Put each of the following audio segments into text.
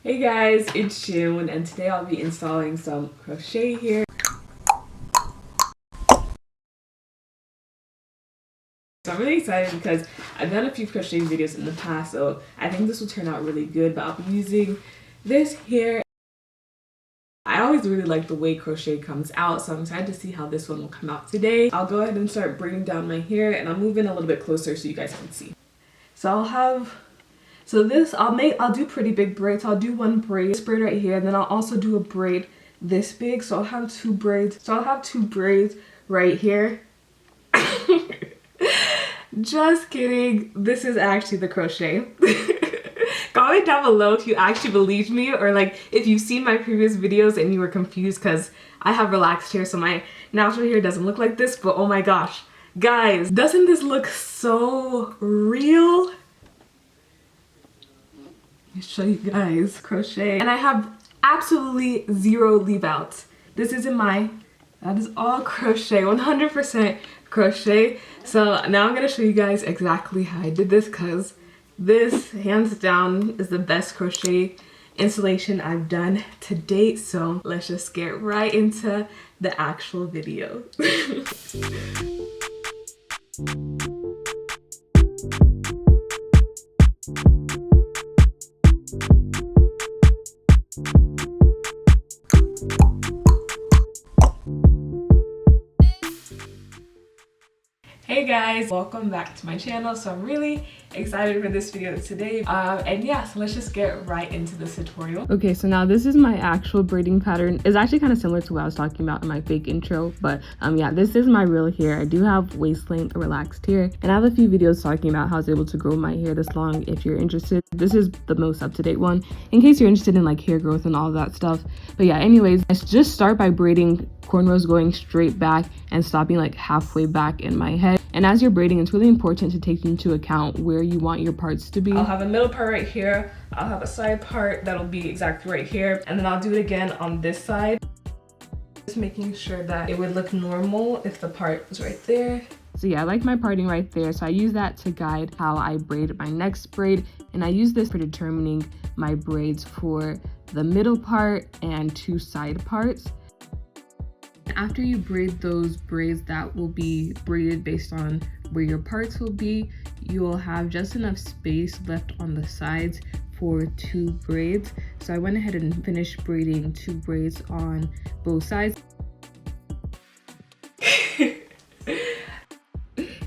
Hey guys, it's June and today I'll be installing some crochet here. So I'm really excited because I've done a few crochet videos in the past, so I think this will turn out really good, but I'll be using this here. I always really like the way crochet comes out, so I'm excited to see how this one will come out today. I'll go ahead and start braiding down my hair, and I'll move in a little bit closer so you guys can see. So I'll do pretty big braids. I'll do one braid, this braid right here, and then I'll also do a braid this big. So I'll have two braids. So I'll have two braids right here. Just kidding. This is actually the crochet. Comment down below if you actually believe me, or like if you've seen my previous videos and you were confused, because I have relaxed hair, so my natural hair doesn't look like this, but oh my gosh. Guys, doesn't this look so real? Let me show you guys crochet, and I have absolutely zero leave outs. That is all crochet, 100% crochet. So now I'm gonna show you guys exactly how I did this, because this hands down is the best crochet installation I've done to date. So let's just get right into the actual video. Hey guys, welcome back to my channel. So I'm really excited for this video today, and yeah, so let's just get right into this tutorial. Okay, so now this is my actual braiding pattern. It's actually kind of similar to what I was talking about in my fake intro, but yeah, this is my real hair. I do have waist length relaxed hair, and I have a few videos talking about how I was able to grow my hair this long. If you're interested, this is the most up-to-date one in case you're interested in like hair growth and all of that stuff. But yeah, anyways, let's just start by braiding cornrows going straight back and stopping like halfway back in my head. And as you're braiding, it's really important to take into account where you want your parts to be. I'll have a middle part right here. I'll have a side part that'll be exactly right here. And then I'll do it again on this side. Just making sure that it would look normal if the part was right there. So yeah, I like my parting right there. So I use that to guide how I braid my next braid. And I use this for determining my braids for the middle part and two side parts. After you braid those braids that will be braided based on where your parts will be, you will have just enough space left on the sides for two braids. So I went ahead and finished braiding two braids on both sides.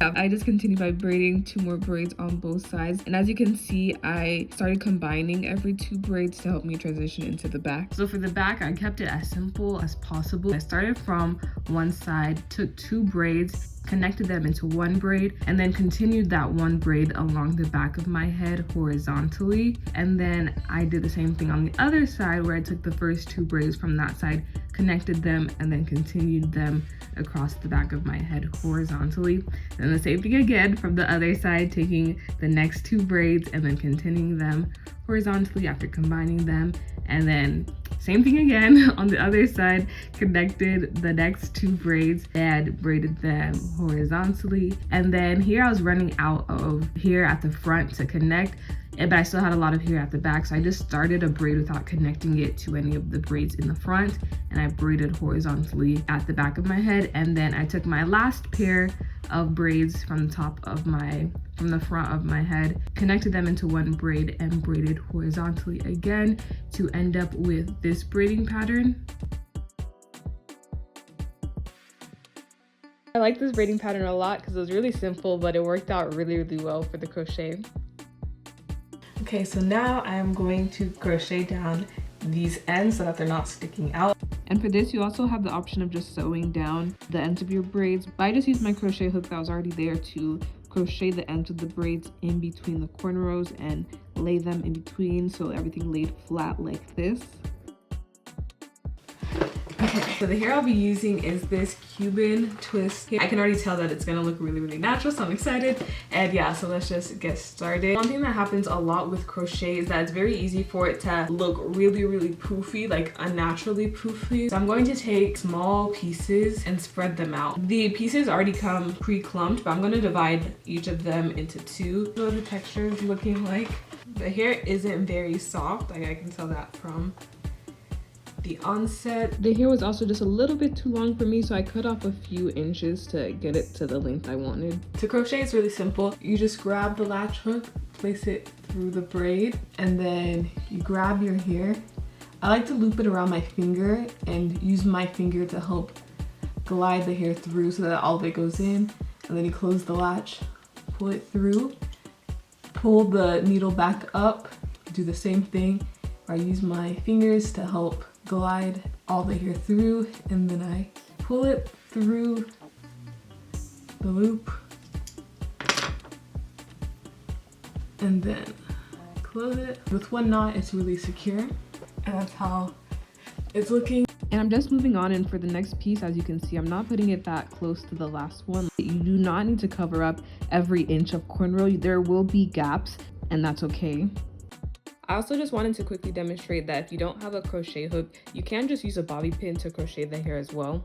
I just continued by braiding two more braids on both sides, and as you can see, I started combining every two braids to help me transition into the back. So for the back, I kept it as simple as possible. I started from one side, took two braids, connected them into one braid, and then continued that one braid along the back of my head horizontally. And then I did the same thing on the other side, where I took the first two braids from that side, connected them, and then continued them across the back of my head horizontally. And the same thing again from the other side, taking the next two braids and then continuing them horizontally after combining them. And then same thing again on the other side, connected the next two braids and braided them horizontally. And then here I was running out of hair at the front to connect, but I still had a lot of hair at the back, so I just started a braid without connecting it to any of the braids in the front, and I braided horizontally at the back of my head. And then I took my last pair of braids from the front of my head, connected them into one braid and braided horizontally again to end up with this braiding pattern. I like this braiding pattern a lot because it was really simple, but it worked out really well for the crochet. Okay, so now I'm going to crochet down these ends so that they're not sticking out. And for this, you also have the option of just sewing down the ends of your braids, but I just used my crochet hook that was already there to crochet the ends of the braids in between the cornrows and lay them in between so everything laid flat like this. Okay, so the hair I'll be using is this Cuban twist. I can already tell that it's gonna look really natural, so I'm excited. And yeah, so let's just get started. One thing that happens a lot with crochet is that it's very easy for it to look really poofy, like unnaturally poofy. So I'm going to take small pieces and spread them out. The pieces already come pre-clumped, but I'm gonna divide each of them into two. What the texture is looking like. The hair isn't very soft, like I can tell that from the onset. The hair was also just a little bit too long for me, so I cut off a few inches to get it to the length I wanted. To crochet, it's really simple. You just grab the latch hook, place it through the braid, and then you grab your hair. I like to loop it around my finger and use my finger to help glide the hair through so that all of it goes in. And then you close the latch, pull it through, pull the needle back up, do the same thing. I use my fingers to help glide all the hair through, and then I pull it through the loop and then close it. With one knot, it's really secure, and that's how it's looking. And I'm just moving on, and for the next piece, as you can see, I'm not putting it that close to the last one. You do not need to cover up every inch of cornrow. There will be gaps, and that's okay. I also just wanted to quickly demonstrate that if you don't have a crochet hook, you can just use a bobby pin to crochet the hair as well.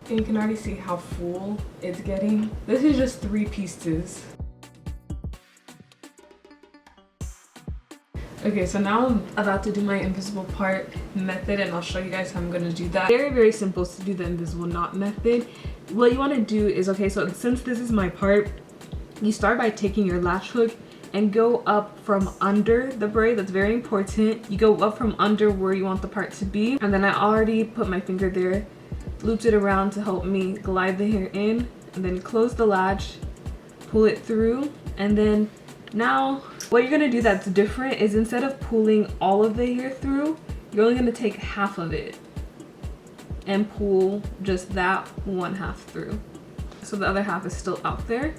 And you can already see how full it's getting. This is just 3 pieces. Okay, so now I'm about to do my invisible part method, and I'll show you guys how I'm gonna do that. Very, very simple to do the invisible knot method. What you wanna do is, okay, so since this is my part, you start by taking your latch hook and go up from under the braid. That's very important. You go up from under where you want the part to be. And then I already put my finger there, looped it around to help me glide the hair in, and then close the latch, pull it through, and then now what you're gonna do that's different is instead of pulling all of the hair through, you're only gonna take half of it and pull just that one half through. So the other half is still out there.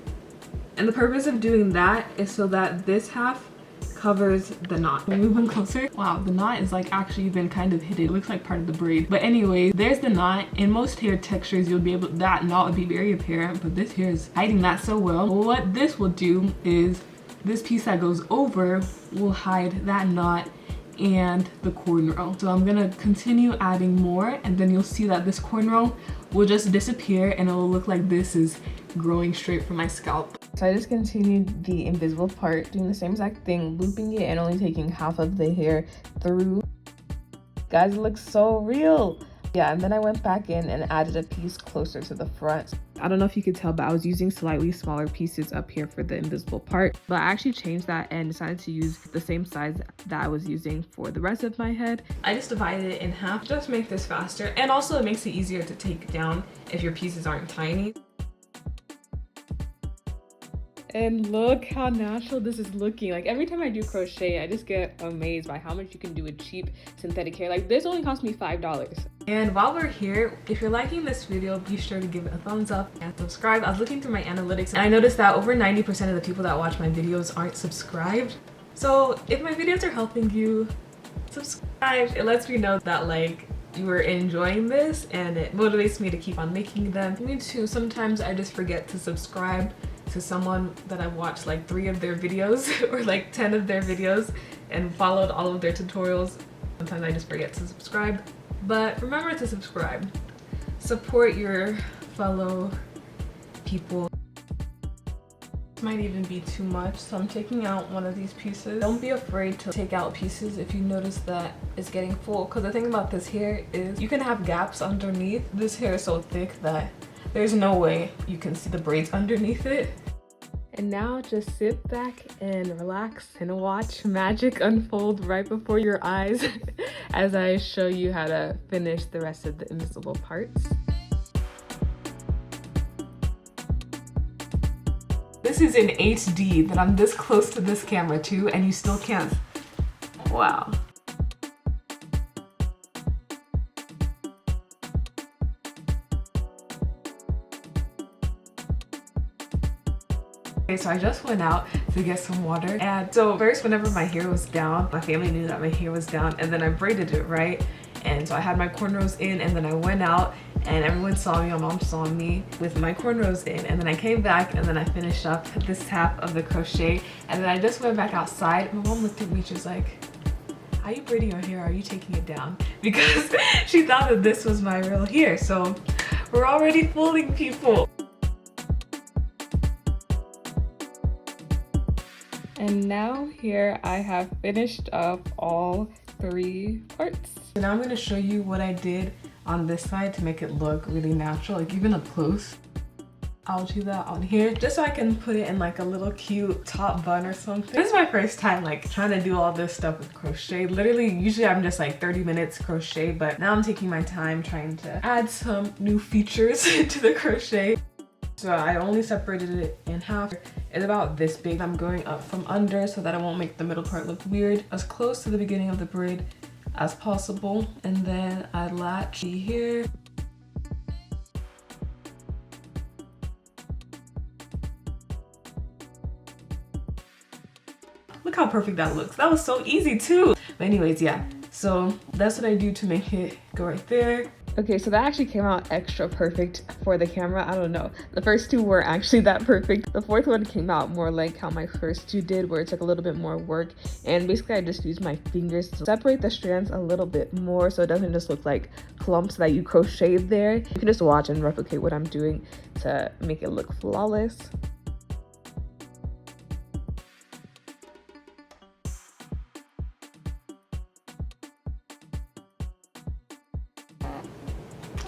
And the purpose of doing that is so that this half covers the knot. Move one closer. Wow, the knot is like actually even kind of hidden. It looks like part of the braid. But anyways, there's the knot. In most hair textures, you'll be able, that knot would be very apparent, but this hair is hiding that so well. What this will do is this piece that goes over will hide that knot and the cornrow. So I'm gonna continue adding more, and then you'll see that this cornrow will just disappear and it will look like this is growing straight from my scalp. So I just continued the invisible part, doing the same exact thing, looping it and only taking half of the hair through. Guys, it looks so real. Yeah, and then I went back in and added a piece closer to the front. I don't know if you could tell, but I was using slightly smaller pieces up here for the invisible part. But I actually changed that and decided to use the same size that I was using for the rest of my head. I just divided it in half just to make this faster. And also it makes it easier to take down if your pieces aren't tiny. And look how natural this is looking. Like every time I do crochet, I just get amazed by how much you can do with cheap synthetic hair. Like this only cost me $5. And while we're here, if you're liking this video, be sure to give it a thumbs up and subscribe. I was looking through my analytics and I noticed that over 90% of the people that watch my videos aren't subscribed. So if my videos are helping you, subscribe. It lets me know that like you are enjoying this and it motivates me to keep on making them. Me too, sometimes I just forget to subscribe to someone that I've watched like 3 of their videos or like 10 of their videos and followed all of their tutorials. Sometimes I just forget to subscribe, but remember to subscribe. Support your fellow people. This might even be too much, so I'm taking out one of these pieces. Don't be afraid to take out pieces if you notice that it's getting full, because the thing about this hair is you can have gaps underneath. This hair is so thick that there's no way you can see the braids underneath it. And now just sit back and relax and watch magic unfold right before your eyes as I show you how to finish the rest of the invisible parts. This is in HD that I'm this close to this camera too, and you still can't. Wow. Okay, so I just went out to get some water, and so first whenever my hair was down, my family knew that my hair was down, and then I braided it, right? And so I had my cornrows in, and then I went out and everyone saw me, my mom saw me with my cornrows in, and then I came back and then I finished up this half of the crochet, and then I just went back outside. My mom looked at me, she was like, "How are you braiding your hair? Are you taking it down?" Because she thought that this was my real hair. So we're already fooling people. And now here I have finished up all 3 parts. So now I'm going to show you what I did on this side to make it look really natural, like even up close. I'll do that on here just so I can put it in like a little cute top bun or something. This is my first time like trying to do all this stuff with crochet. Literally, usually I'm just like 30 minutes crochet, but now I'm taking my time trying to add some new features to the crochet. So I only separated it in half. It's about this big. I'm going up from under so that I won't make the middle part look weird. As close to the beginning of the braid as possible. And then I latch here. Look how perfect that looks. That was so easy too. But anyways, yeah. So that's what I do to make it go right there. Okay, so that actually came out extra perfect for the camera. I don't know. The first 2 weren't actually that perfect. The 4th one came out more like how my first 2 did, where it took a little bit more work. And basically I just used my fingers to separate the strands a little bit more so it doesn't just look like clumps that you crocheted there. You can just watch and replicate what I'm doing to make it look flawless.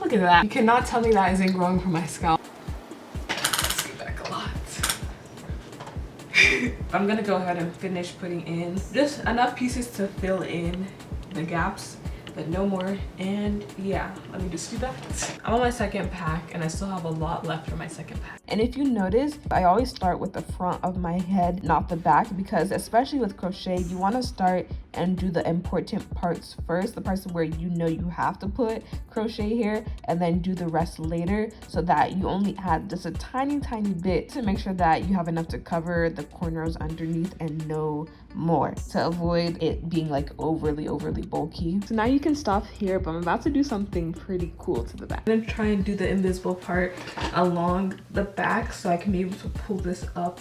Look at that. You cannot tell me that isn't growing from my scalp. Let's get back a lot. I'm gonna go ahead and finish putting in just enough pieces to fill in the gaps, but no more. And yeah, let me just do that. I'm on my 2nd pack and I still have a lot left for my 2nd pack. And if you notice, I always start with the front of my head, not the back, because especially with crochet, you want to start and do the important parts first, the parts where you know you have to put crochet here, and then do the rest later, so that you only add just a tiny bit to make sure that you have enough to cover the cornrows underneath and no more, to avoid it being like overly bulky. So now you can stop here, but I'm about to do something pretty cool to the back. I'm gonna try and do the invisible part along the back so I can be able to pull this up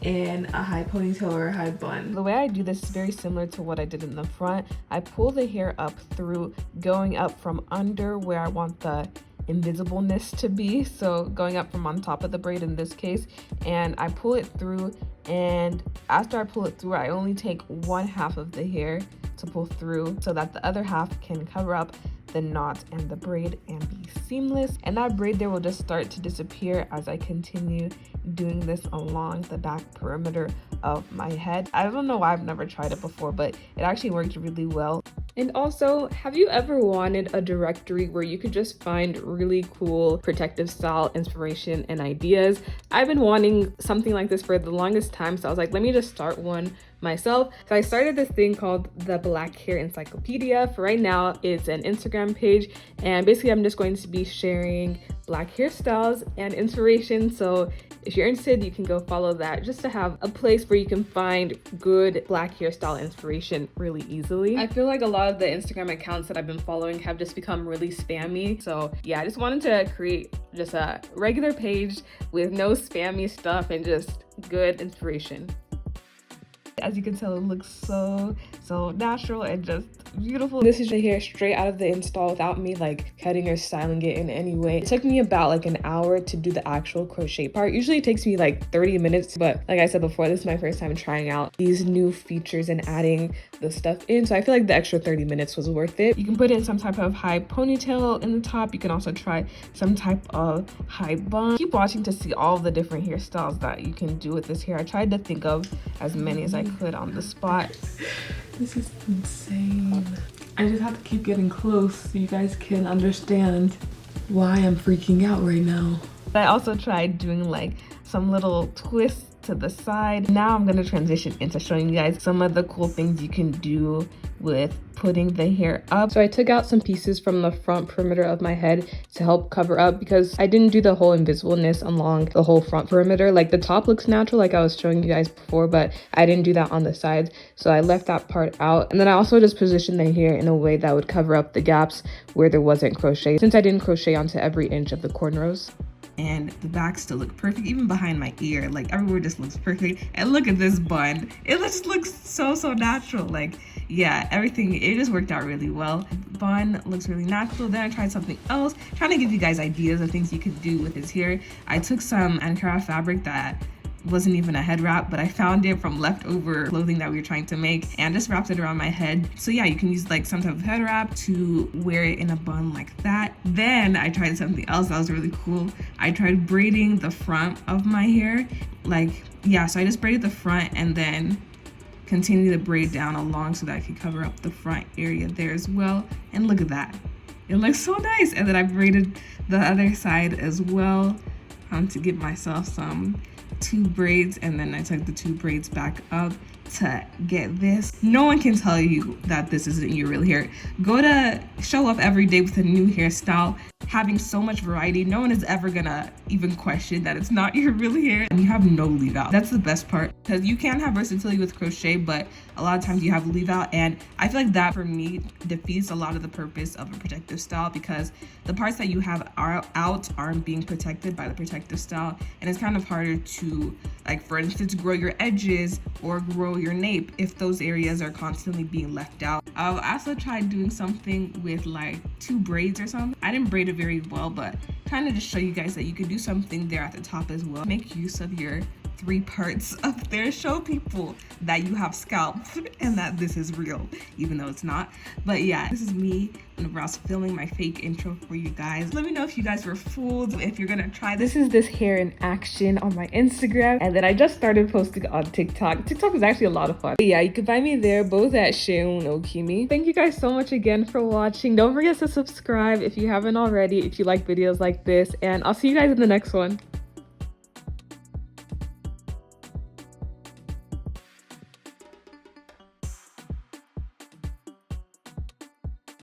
in a high ponytail or a high bun. The way I do this is very similar to what I did in the front. I pull the hair up through, going up from under where I want the invisibleness to be, so going up from on top of the braid in this case, and I pull it through, and after I pull it through, I only take 1/2 of the hair to pull through so that the other half can cover up the knot and the braid and be seamless. And that braid there will just start to disappear as I continue doing this along the back perimeter of my head. I don't know why I've never tried it before, but it actually worked really well. And also, have you ever wanted a directory where you could just find really cool protective style inspiration and ideas? I've been wanting something like this for the longest time, so I was like, let me just start one myself. So I started this thing called the Black Hair Encyclopedia. For right now, it's an Instagram page, and basically I'm just going to be sharing black hairstyles and inspiration. So if you're interested, you can go follow that, just to have a place where you can find good black hairstyle inspiration really easily. I feel like a lot of the Instagram accounts that I've been following have just become really spammy. So yeah, I just wanted to create just a regular page with no spammy stuff and just good inspiration. As you can tell, it looks so natural and just beautiful. This is the hair straight out of the install without me like cutting or styling it in any way. It took me about like an hour to do the actual crochet part. Usually it takes me like 30 minutes, but like I said before, this is my first time trying out these new features and adding the stuff in, so I feel like the extra 30 minutes was worth it. You can put in some type of high ponytail in the top. You can also try some type of high bun. Keep watching to see all the different hairstyles that you can do with this hair. I tried to think of as many as I could on the spot. This is insane. I just have to keep getting close so you guys can understand why I'm freaking out right now. I also tried doing like some little twists to the side. Now I'm going to transition into showing you guys some of the cool things you can do with putting the hair up. So I took out some pieces from the front perimeter of my head to help cover up, because I didn't do the whole invisibleness along the whole front perimeter. Like the top looks natural like I was showing you guys before, but I didn't do that on the sides, so I left that part out. And then I also just positioned the hair in a way that would cover up the gaps where there wasn't crochet, since I didn't crochet onto every inch of the cornrows. and the back still look perfect, even behind my ear. Like everywhere just looks perfect. And look at this bun. It just looks so natural. Like, yeah, everything, it just worked out really well. Bun looks really natural. Then I tried something else, trying to give you guys ideas of things you could do with his hair. I took some Ankara fabric that wasn't even a head wrap, but I found it from leftover clothing that we were trying to make and just wrapped it around my head. So yeah, you can use like some type of head wrap to wear it in a bun like that. Then I tried something else that was really cool. I tried braiding the front of my hair. Like, yeah, so I just braided the front and then continue to braid down along so that I could cover up the front area there as well. And look at that. It looks so nice. And then I braided the other side as well to give myself some 2 braids, and then I took the 2 braids back up to get this. No one can tell you that this isn't your real hair. Go to show up every day with a new hairstyle, having so much variety. No one is ever gonna even question that it's not your real hair, and you have no leave out. That's the best part, because you can have versatility with crochet, but a lot of times you have leave out, and I feel like that for me defeats a lot of the purpose of a protective style, because the parts that you have out aren't being protected by the protective style, and it's kind of harder to, like, for instance, grow your edges or grow your nape if those areas are constantly being left out. I also tried doing something with like 2 braids or something. I didn't braid it very well, but trying to just show you guys that you could do something there at the top as well. Make use of your 3 parts up there. Show people that you have scalp and that this is real, even though it's not. But yeah, this is me whenever I was filming my fake intro for you guys. Let me know if you guys were fooled, if you're gonna try this. This is this hair in action on my Instagram, and then I just started posting on TikTok. TikTok is actually a lot of fun. But yeah, you can find me there, both at Sheun Okimi. Thank you guys so much again for watching. Don't forget to subscribe if you haven't already, if you like videos like this, and I'll see you guys in the next one.